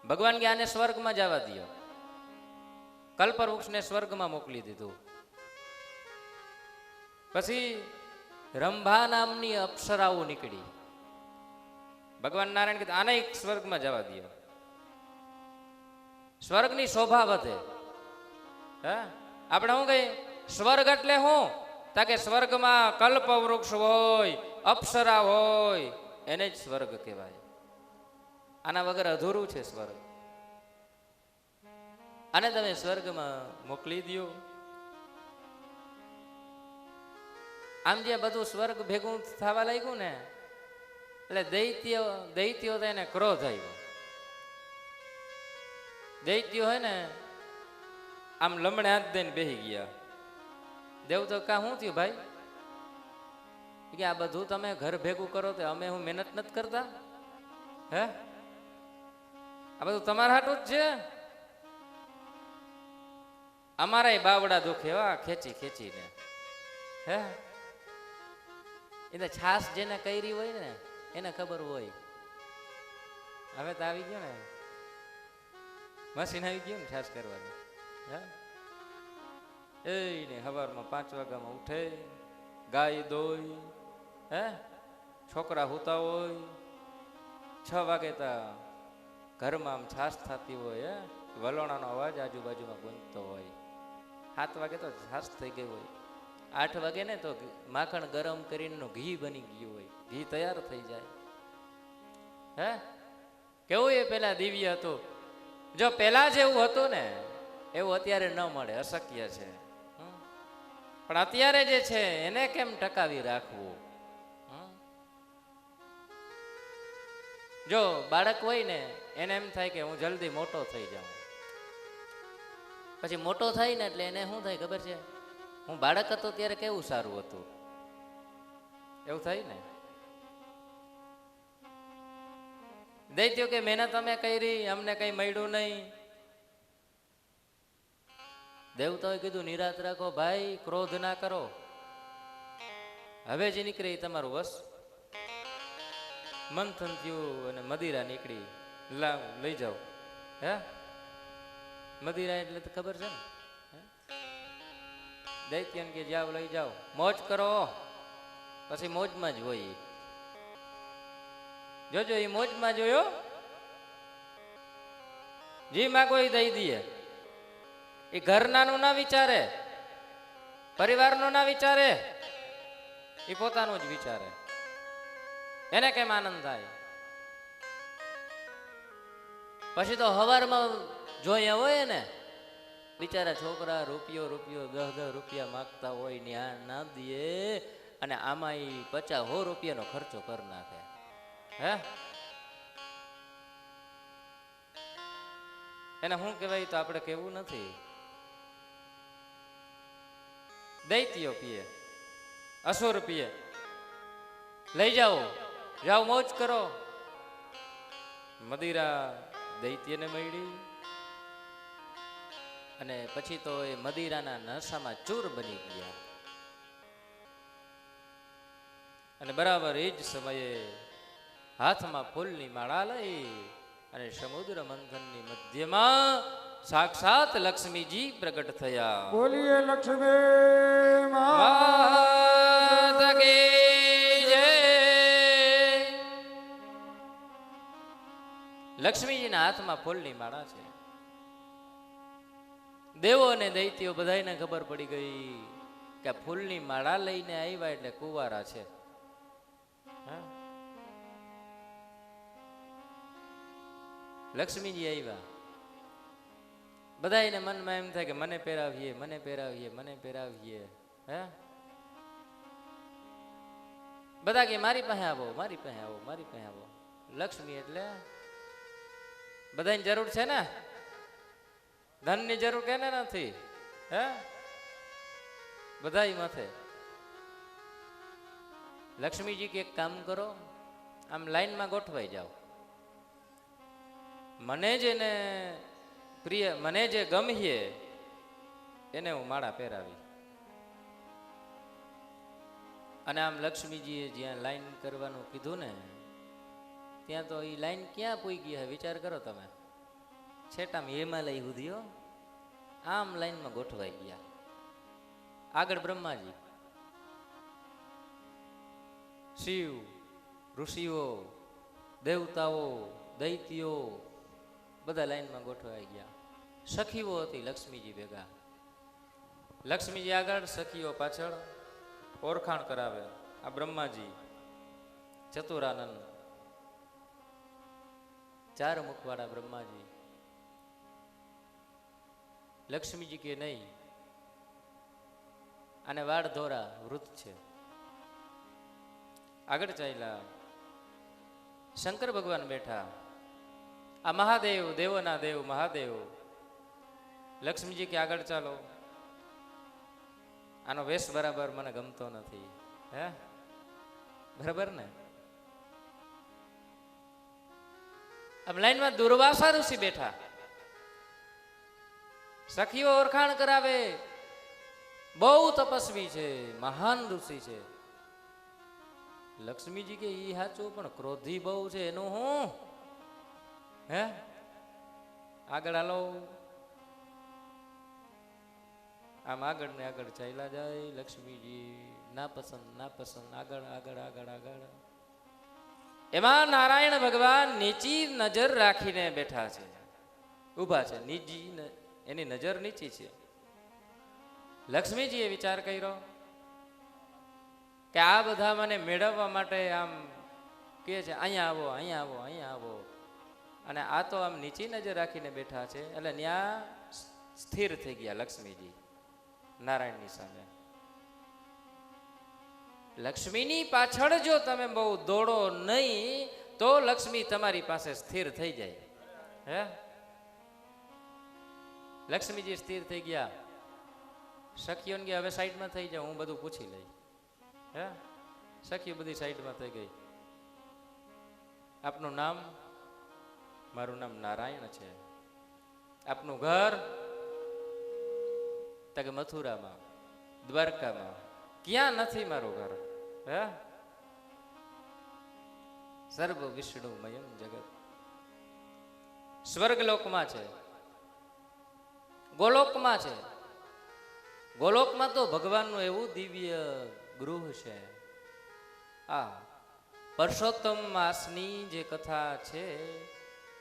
ભગવાન કે આને સ્વર્ગમાં જવા દો. કલ્પ વૃક્ષને સ્વર્ગમાં મોકલી દીધું. પછી રંભા નામની અપ્સરાઓ નીકળી, ભગવાન નારાયણ કીધું આને સ્વર્ગમાં જવા દો, સ્વર્ગની શોભા વધે. હે? આપણે શું કહીએ સ્વર્ગ એટલે શું? તાકે સ્વર્ગમાં કલ્પ વૃક્ષ હોય, અપ્સરા હોય, એને જ સ્વર્ગ કહેવાય. આના વગર અધૂરું છે સ્વર્ગ. આને તમે સ્વર્ગમાં મોકલી દો. આમ જે બધું સ્વર્ગ ભેગું થવા લાગ્યું ને એટલે દૈત્યો તો એને ક્રોધ આવ્યો. દૈત્યો હોય ને આમ લમણે હાથ દઈને બેસી ગયા. દેવ તો કા શું થયું ભાઈ? કે આ બધું તમે ઘર ભેગું કરો તો અમે હું મહેનત નથી કરતા? હે, આ બધું તમારા હાટું જ છે. અમારા બાવડા દુખે એવા ખેંચી ખેંચીને. હે, એટલે છાસ જેને કરી હોય ને એને ખબર હોય. હવે તો આવી ગયો ને મશીન, આવી ગયું ને છાસ કરવાનું. હે, એ સવારમાં 5 વાગ્યામાં ઉઠે, ગાય દોય, હે, છોકરા હુતા હોય, 6 વાગે તો ઘરમાં આમ છાસ થતી હોય. હે, વલોણાનો અવાજ આજુબાજુમાં ગુંજતો હોય. 7 વાગે તો છાસ થઈ ગઈ હોય. 8 વાગે ને તો માખણ ગરમ કરીને ઘી બની ગયું હોય, ઘી તૈયાર થઈ જાય. હે, કેવું એ પેલા દિવ્ય હતું. જો પેલા જેવું હતું ને એવું અત્યારે ન મળે, અશક્ય છે. પણ અત્યારે જે છે એને કેમ ટકાવી રાખવું? જો બાળક હોય ને એને એમ થાય કે હું જલ્દી મોટો થઈ જાઉં. પછી મોટો થાય ને એટલે એને શું થાય ખબર છે? હું બાળક હતો ત્યારે કેવું સારું હતું, એવું થાય ને. દૈત્યો કે મહેનત અમે કરી, અમને કઈ મળ્યું નહીં. દેવતાઓએ કીધું નિરાત રાખો ભાઈ, ક્રોધ ના કરો. હવે જે નીકળે એ તમારું વશ. મંથન થયું અને મદિરા નીકળી. લઈ જાઓ. હે, મદિરા એટલે તો ખબર છે ને. દૈત્યન કે જાઓ લઈ જાઓ, મોજ કરો. પછી મોજમાં જ હોય. જોજો એ મોજમાં જોયો, જી માગો એ દઈ દઈએ. એ ઘરનાનું ના વિચારે, પરિવારનું ના વિચારે, એ પોતાનું જ વિચારે. એને કેમ આનંદ થાય? પછી તો હવારમાં જોયા હોય ને બિચારા છોકરા રૂપિયો 10 રૂપિયા માગતા હોય ને આ ના દે, અને આમાં એ 50-100 રૂપિયાનો ખર્ચો કરી નાખે. હે, એને શું કહેવાય તો આપણે કેવું નથી. દૈત્યો પીએ, અસુર પીએ. લઈ જાઓ, જાઓ મોજ કરો. મદિરા દૈત્યને મળી અને પછી તો એ મદિરાના નશામાં ચૂર બની ગયા. અને બરાબર એ જ સમયે હાથમાં ફૂલની માળા લઈ અને સમુદ્ર મંથનની મધ્યમાં સાક્ષાત લક્ષ્મીજી પ્રગટ થયા. બોલીએ લક્ષ્મી માત કી જય. લક્ષ્મીજીના હાથમાં ફૂલની માળા છે. દેવો અને દૈત્યો બધાને ખબર પડી ગઈ કે ફૂલની માળા લઈને આવ્યા એટલે કુંવારા છે. લક્ષ્મીજી આવ્યા, બધાને મનમાં એમ થાય કે મને પહેરાવીએ, મને પહેરાવીએ, મને પહેરાવીએ. હે, બધા કે મારી પાસે આવો, મારી પાસે આવો, મારી પાસે આવો. લક્ષ્મી એટલે બધાની જરૂર છે ને, ધનની જરૂર કેને નથી? હે, બધાય માથે. લક્ષ્મીજી કે એક કામ કરો, આમ લાઈનમાં ગોઠવાઈ જાઓ. મને જેને પ્રિય, મને જે ગમીએ એને હું માળા પહેરાવી. અને આમ લક્ષ્મીજીએ જ્યાં લાઈન કરવાનું કીધું ને ત્યાં તો એ લાઈન ક્યાં પૂગી હે વિચાર કરો તમે. છેટામ હિમાલય સુધીઓ આમ લાઈનમાં ગોઠવાઈ ગયા. આગળ બ્રહ્માજી, શિવ, ઋષિઓ, દેવતાઓ, દૈત્યો બધા લાઈનમાં ગોઠવાઈ ગયા. સખીઓ હતી લક્ષ્મીજી ભેગા. લક્ષ્મીજી આગળ, સખીઓ પાછળ. ઓળખાણ કરાવે. આ બ્રહ્માજી, ચતુરાનંદ, 4 મુખવાળા બ્રહ્માજી. લક્ષ્મીજી કે નહીં, આને વાળ ધોરા વૃત છે. આગળ ચાલ્યા. શંકર ભગવાન બેઠા. આ મહાદેવ, દેવોના દેવ મહાદેવ. લક્ષ્મીજી કે આગળ ચાલો, આનો વેશ બરાબર મને ગમતો નથી. હે, બરાબર ને? આમ લાઈનમાં દુર્વાસા ઋષિ બેઠા, સખીઓ ઓળખાણ કરાવે, બહુ તપસ્વી છે, મહાન ઋષિ છે. લક્ષ્મીજી કે ઈ સાચું, પણ ક્રોધી બહુ છે, એનું હું? હે, આગળ હાલો. આમ આગળ ને આગળ ચાલ્યા જાય. લક્ષ્મીજી ના પસંદ, ના પસંદ, આગળ આગળ આગળ આગળ. એમાં નારાયણ ભગવાન નીચી નજર રાખીને બેઠા છે, ઊભા છે, નીચી એની નજર નીચી છે. લક્ષ્મીજીએ વિચાર કર્યો કે આ બધા મને મેળવવા માટે આમ કે છે, અહીંયા આવો, અહીંયા આવો, અહીંયા આવો, અને આ તો આમ નીચી નજર રાખીને બેઠા છે. એટલે ત્યાં સ્થિર થઈ ગયા લક્ષ્મીજી નારાયણની સામે. લક્ષ્મીની પાછળ જો તમે બહુ દોડો નહીં તો લક્ષ્મી તમારી પાસે સ્થિર થઈ જાય. હે, લક્ષ્મીજી સ્થિર થઈ ગયા. સખીઓને કે હવે સાઈડમાં થઈ જાવ, હું બધું પૂછી લઈ. હે, સખીઓ બધી સાઈડમાં થઈ ગઈ. આપનું નામ? મારું નામ નારાયણ છે. આપનું ઘર? તો કે મથુરામાં, દ્વારકામાં. ક્યાં નથી મારું ઘર? હે, સર્વ વિષ્ણુમયમ જગત. સ્વર્ગલોકમાં છે, ગોલોકમાં છે. ગોલોકમાં તો ભગવાનનું એવું દિવ્ય ગૃહ છે. આ પરસોત્તમ માસની જે કથા છે,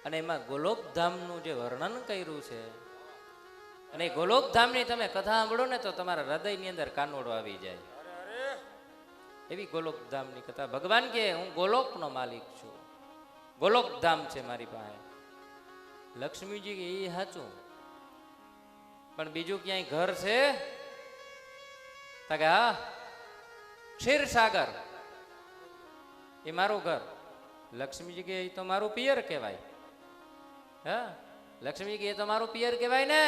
અને એમાં ગોલોકધામનું જે વર્ણન કર્યું છે, અને ગોલોકધામની તમે કથા સાંભળો ને તો તમારા હૃદયની અંદર કાનોડો આવી જાય. એવી ગોલોકધામની કથા. ભગવાન કે હું ગોલોકનો માલિક છું, ગોલોકધામ છે મારી પાસે. લક્ષ્મીજી કે એ સાચું, પણ બીજું ક્યાંય ઘર છે? કે હા, ક્ષીરસાગર એ મારું ઘર. લક્ષ્મીજી કે એ તો મારું પિયર કહેવાય. હા, લક્ષ્મી કે એ તો મારું પિયર કહેવાય ને.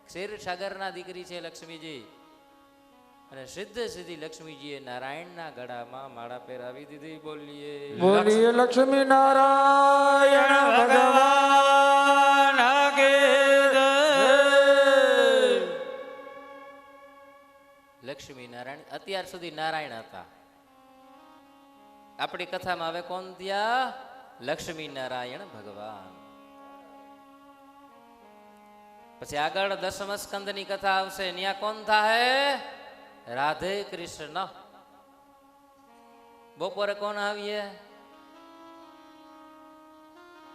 ક્ષીરસાગરના દીકરી છે લક્ષ્મીજી. અને સિદ્ધ સીધી લક્ષ્મીજીએ નારાયણના ગળામાં માળા પહેરાવી દીધી. બોલીએ બોલીએ લક્ષ્મી નારાયણ ભગવાન કે જય. લક્ષ્મી નારાયણ અત્યાર સુધી નારાયણ હતા. આપણી કથામાં હવે કોણ થયા? લક્ષ્મી નારાયણ ભગવાન. પછી આગળ 10મ સ્કંદની કથા આવશે. ત્યાં કોણ થાય? રાધે કૃષ્ણ. બપોરે કોણ આવીએ?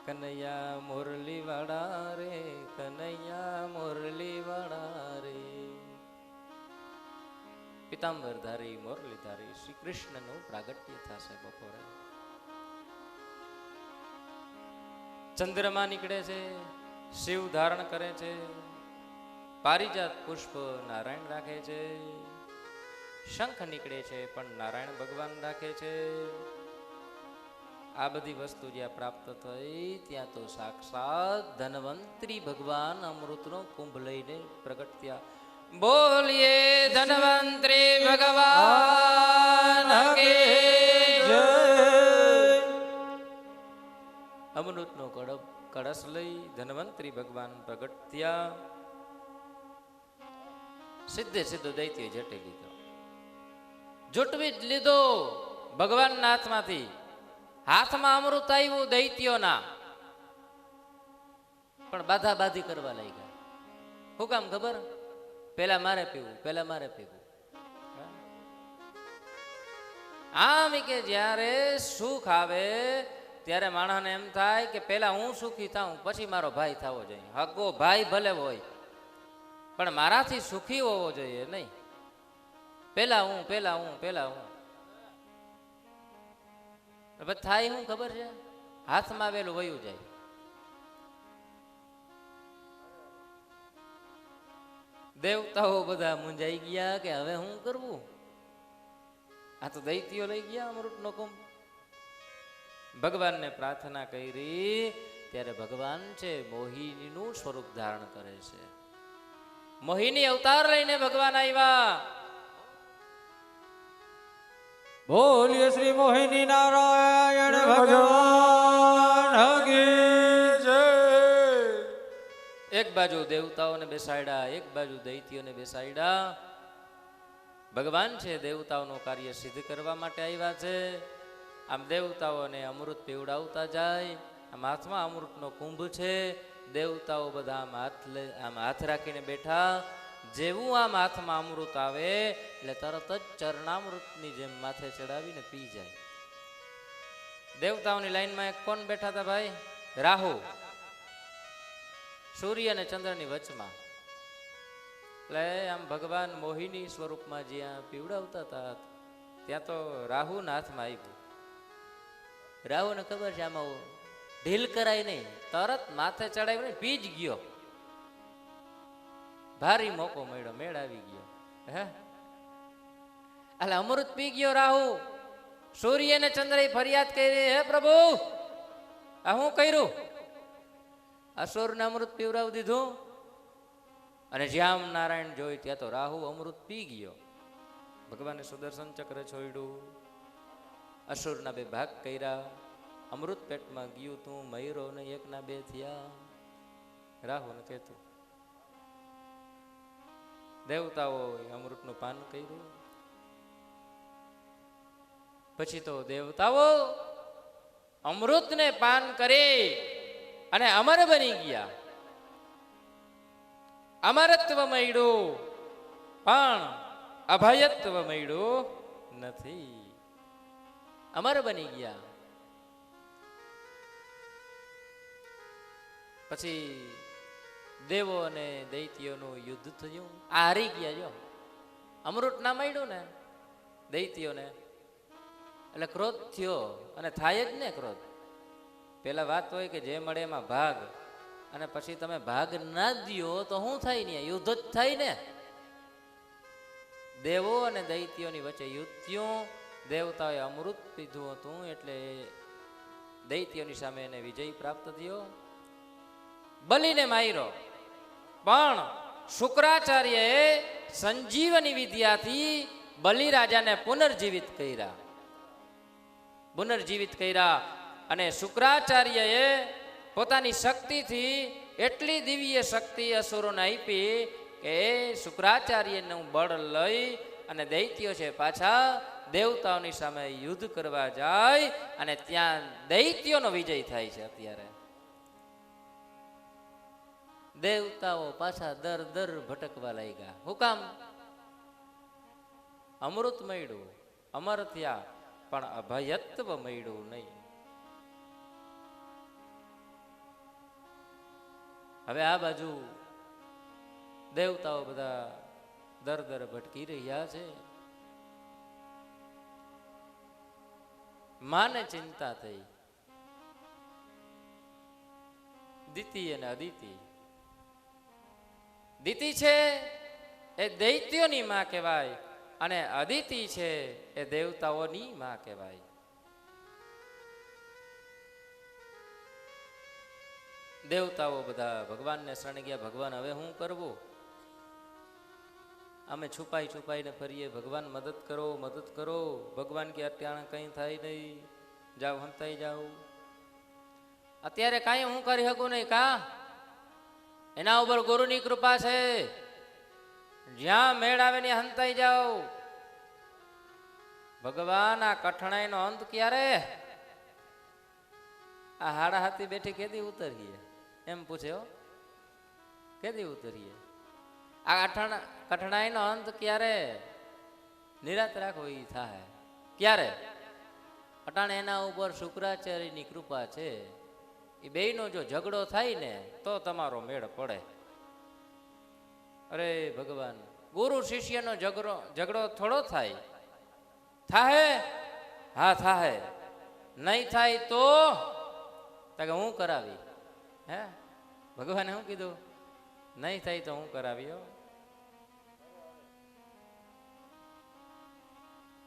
કનૈયા મુરલી વાળા રે, કનૈયા મુરલી વાળા રે. પિતાંબરધારી મુરલીધારી શ્રી કૃષ્ણનું પ્રાગટ્ય થશે બપોરે. ચંદ્રમા નીકળે છે, શિવ ધારણ કરે છે, પારિજાત પુષ્પ નારાયણ રાખે છે, શંખ નીકળે છે પણ નારાયણ ભગવાન રાખે છે. આ બધી વસ્તુ જ્યાં પ્રાપ્ત થઈ ત્યાં તો સાક્ષાત ધન્વંતરી ભગવાન અમૃતનો કુંભ લઈને પ્રગટ થયા. બોલીએ ધન્વંતરી ભગવાન કે જય. અમૃતનો કળશ લઈ ધન્વંતરી ભગવાન પ્રગટ થયા. સીધે સીધો દૈત્ય જટી લીધો, જુટવી જ લીધો ભગવાનના હાથમાંથી. હાથમાં અમૃત આવ્યું દૈત્યોના, પણ બાધાબાધી કરવા લાગ્યા. શું કામ ખબર? પેલા મારે પીવું, પેલા મારે પીવું. આમ કે જ્યારે સુખ આવે ત્યારે માણસને એમ થાય કે પેલા હું સુખી થાઉં પછી મારો ભાઈ થવો જોઈએ. હગો ભાઈ ભલે હોય પણ મારાથી સુખી હોવો જોઈએ નહીં. પેલા હું, પેલા હું, પેલા હું. થાય શું ખબર છે? હાથમાં આવેલું વયું જાય. દેવતાઓ બધા મૂંઝાઈ ગયા કે હવે શું કરવું? આ તો દૈત્યો લઈ ગયા અમૃતનો કુંભ. ભગવાનને પ્રાર્થના કરી ત્યારે ભગવાન છે મોહિનીનું સ્વરૂપ ધારણ કરે છે. મોહિની અવતાર લઈને ભગવાન આવ્યા. બોલીએ શ્રી મોહિની નારાયણ ભગવાન કી જય. એક બાજુ દેવતાઓને બેસાડ્યા, એક બાજુ દૈત્યોને બેસાડ્યા. ભગવાન છે દેવતાઓનું કાર્ય સિદ્ધ કરવા માટે આવ્યા છે. આમ દેવતાઓને અમૃત પીવડાવતા જાય. આમ હાથમાં અમૃતનો કુંભ છે. દેવતાઓ બધા આમ હાથ રાખીને બેઠા. જેવું આમ હાથમાં અમૃત આવે એટલે તરત જ ચરણામૃતની જેમ માથે ચડાવીને પી જાય. દેવતાઓની લાઈનમાં એક કોણ બેઠા હતા ભાઈ? રાહુ, સૂર્ય અને ચંદ્રની વચમાં. એટલે આમ ભગવાન મોહિની સ્વરૂપમાં જ્યાં પીવડાવતા હતા ત્યાં તો રાહુના હાથમાં આવ્યું. રાહુને ખબર છે આમાં ઢીલ કરાય નહીં, તરત માથે ચડાવીને પી જ ગયો. ભારી મોકો મળ્યો, મેળ આવી ગયો. હે એટલે અમૃત પી ગયો રાહુ. સૂર્ય ને ચંદ્ર ફરિયાદ કરી, હે પ્રભુ આ હું કર્યું? અસુરને અમૃત પીવડાવી દીધું. અને જ્યાં નારાયણ જોઈ ત્યાં તો રાહુ અમૃત પી ગયો. ભગવાને સુદર્શન ચક્ર છોડ્યું, અસુરના બે ભાગ કર્યા. અમૃત પેટમાં ગયું તું, મયુરો ને એકના બે થયા. રાહુ ને કહેતું. દેવતાઓ અમૃતનું પાન કર્યું. પછી તો દેવતાઓ અમૃતને પાન કરી અને અમર બની ગયા. અમરત્વ મળ્યું પણ અભયત્વ મળ્યું નથી. અમર બની ગયા. પછી દેવો અને દૈત્યોનું યુદ્ધ થયું. આ હારી ગયા. જો અમૃત ના મળ્યું ને દૈત્યોને એટલે ક્રોધ થયો. અને થાય જ ને ક્રોધ. પેલા વાત હોય કે જે મળે એમાં ભાગ, અને પછી તમે ભાગ ના દ્યો તો શું થાય ને? યુદ્ધ જ થાય ને. દેવો અને દૈત્યોની વચ્ચે યુદ્ધ થયું. દેવતાએ અમૃત પીધું હતું એટલે દૈત્યોની સામે એને વિજય પ્રાપ્ત થયો. બલિને માર્યો, પણ શુક્રાચાર્યએ સંજીવની વિદ્યાથી બલિરાજાને પુનર્જીવિત કર્યા. અને શુક્રાચાર્યએ પોતાની શક્તિથી એટલી દિવ્ય શક્તિ અસુરોને આપી કે શુક્રાચાર્યનું બળ લઈ અને દૈત્યો છે પાછા દેવતાઓની સામે યુદ્ધ કરવા જાય અને ત્યાં દૈત્યોનો વિજય થાય છે. અત્યારે દેવતાઓ પાછા દર ભટકવા લાગ્યા. હું કામ? અમૃત મળ્યું, અમર થયા, પણ અભયત્વ મળ્યું નહીં. હવે આ બાજુ દેવતાઓ બધા દર ભટકી રહ્યા છે. માને ચિંતા થઈ. દિતિ અને અદિતિ. દિતિ છે એ દૈત્યોની માં કહેવાય અને અદિતિ છે એ દેવતાઓની માં કહેવાય. દેવતાઓ બધા ભગવાનને શરણે ગયા. ભગવાન હવે શું કરવું? અમે છુપાઈને ફરીએ. ભગવાન મદદ કરો. ભગવાન કે અત્યારે કંઈ થાય નહીં, જાઓ હંતાઈ જાઓ. અત્યારે કાંઈ હું કરી શકું નહીં. કા એના ઉપર ગુરુની કૃપા છે. જ્યાં મેળ આવે ને હંતાઈ જાઓ. ભગવાન આ કઠણાઈનો અંત ક્યારે? આ હાડા હાથી બેઠી કેદી ઉતરીએ એમ પૂછે. કેદી ઉતરીએ? આ કઠણાઈનો અંત ક્યારે? નિરાત રાખો એ થાય ક્યારે? અટાણે એના ઉપર શુક્રાચાર્યની કૃપા છે. એ બેયનો જો ઝઘડો થાય ને તો તમારો મેળ પડે. અરે ભગવાન, ગુરુ શિષ્યનો ઝઘડો થોડો થાય? થાય? હા થાય. નહીં થાય તો હું કરાવી. હે ભગવાને શું કીધું? નહીં થાય તો હું કરાવી.